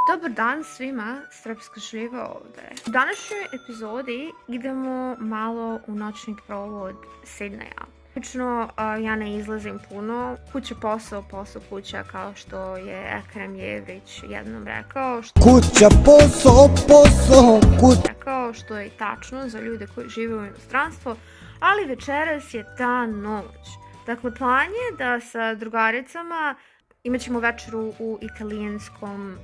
Dobar dan svima, Srpska šljiva ovdje. U današnjoj epizodi idemo malo u noćni provod Sidneja. Obično ja ne izlazim puno, kuća posao, posao kuća, kao što je Ekrem Jevrić jednom rekao. Kuća posao, posao, kuća. Rekao, što je tačno za ljude koji žive u inostranstvu, ali večeras je ta noć. Dakle, plan je da sa drugaricama imat ćemo večeru u italijanskom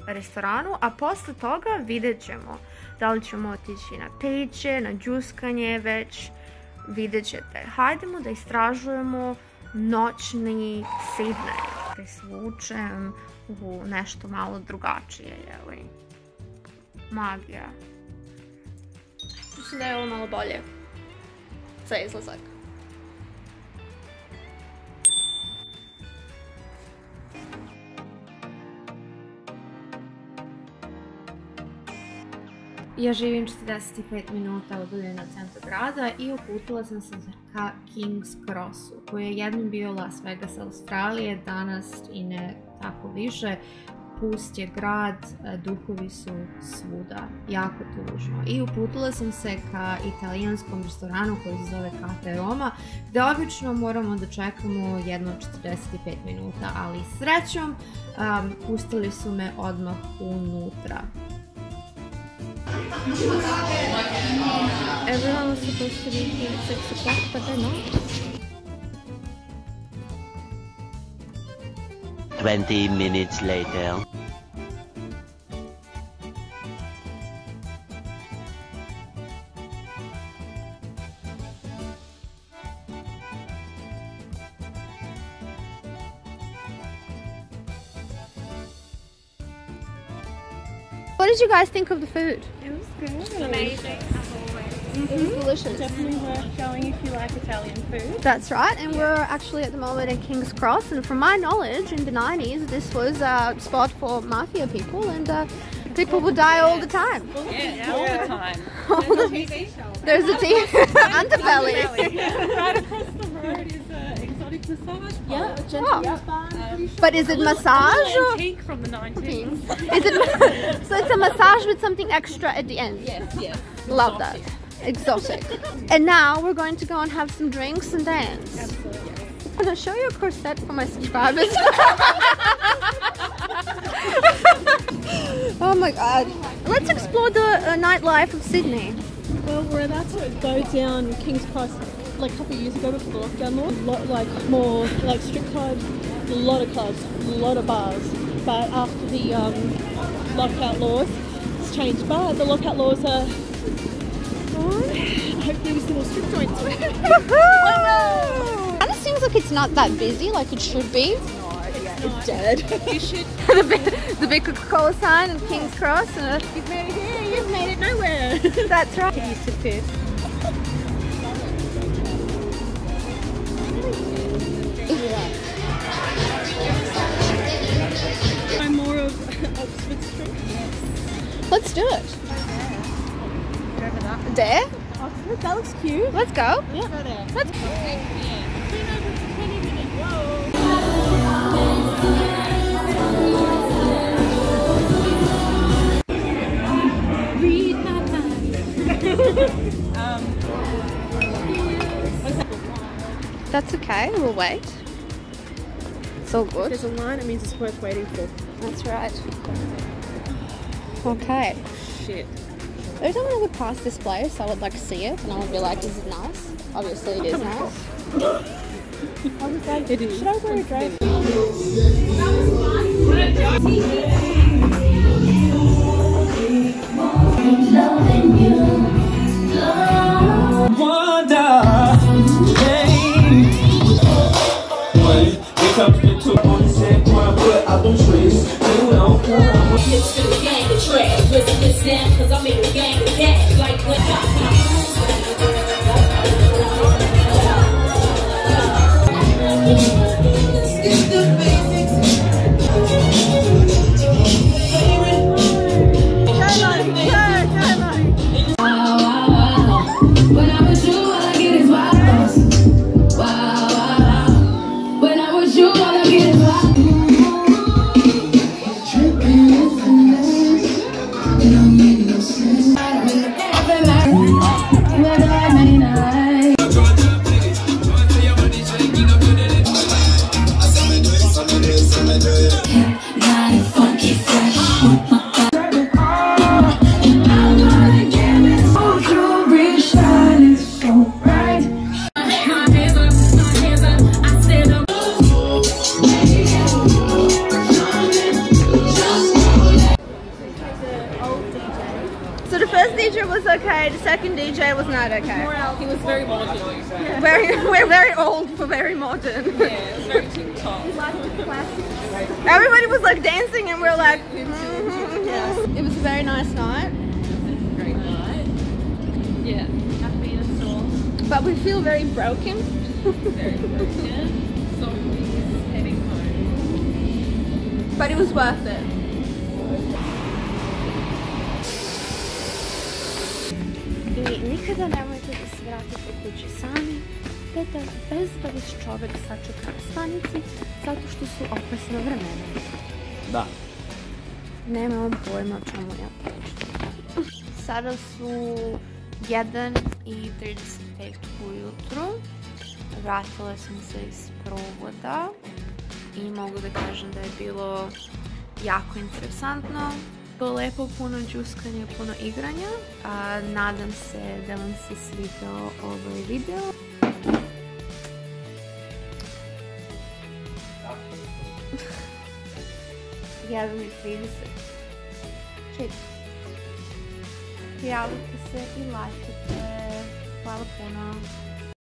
restoranu, a posle toga vidjet ćemo da li ćemo otići na piće, na džuskanje već, vidjet ćete. Hajdemo da istražujemo noćni Sidnej. Presvučem u nešto malo drugačije, jeli? Magija. Mislim da je ovo malo bolje za izlazak. Ja živim 45 minuta udaljeno od centra grada i uputila sam se ka King's Crossu, koji je jednom bio Las Vegas Australije, danas i ne tako više. Pust je grad, duhovi su svuda, jako tužno. I uputila sam se ka italijanskom restoranu koji se zove Cafe Roma, gde obično moramo da čekamo jedno 45 minuta, ali srećom pustili su me odmah unutra. Everyone was supposed to be here at 6 o'clock, but they're not. 20 minutes later. What did you guys think of the food? It was good. It was amazing, as always. It was delicious. Definitely worth going if you like Italian food. That's right, and we're actually at the moment in King's Cross, and from my knowledge, in the 90s, this was a spot for mafia people, and people would die all the time. Yeah, all the time. There's a TV underbelly. Right across the road is Exotic Massage. Yeah, Oh. But is it massage or antique from the 90s. is it? So it's a massage with something extra at the end. Yes, yes. Love that. Exotic. And now we're going to go and have some drinks and dance. Absolutely. I'm going to show you a corset for my subscribers. Oh my god. Let's explore the nightlife of Sydney. Well, we're about to go down King's Cross like a couple of years ago before the lockdown law. A lot, like more like strip clubs, a lot of clubs, a lot of bars. But after the lockout laws, it's changed. But the lockout laws are hopefully we see more strip joints. Kind of seems like it's not that busy like it should be. It's dead. You should. the big Coca-Cola sign and King's Cross. And You've made it here. You've made it nowhere. that's right. Get used to this. I'm more of Oxford Street. Let's do it. There? Oxford, that looks cute. Let's go. Yeah. Go there. Let's Read my mind. That's okay, we'll wait. It's all good. There's a line, it means it's worth waiting for. That's right. Okay. Shit. Every time I would pass this place, I would like see it and I would be like, is it nice? Obviously it is nice. I was like, it is. Should I wear a dress? first DJ was okay, the second DJ was not okay. He was very modern. We're very old for very modern. Yeah, it was very TikTok. Everybody was like dancing and we're like, Yes. it was a very nice night. Great night. Yeah. Happy and sore. But we feel very broken. Very broken. Sophie's heading home. But it was worth it. I nikada nemojte da se vratite kući sami, bez da vas čovek sačeka na stanici, zato što su opasna vremena. Da. Nemam pojma o čemu ja pričam. Sada su 1:35 ujutru. Vratila sam se iz provoda i mogu da kažem da je bilo jako interesantno. Bilo lepo, puno džuskanja, puno igranja. Nadam se da vam se svidao ovaj video. Jedan i 30. Čekaj. Prijavite se i lajkite. Hvala puno.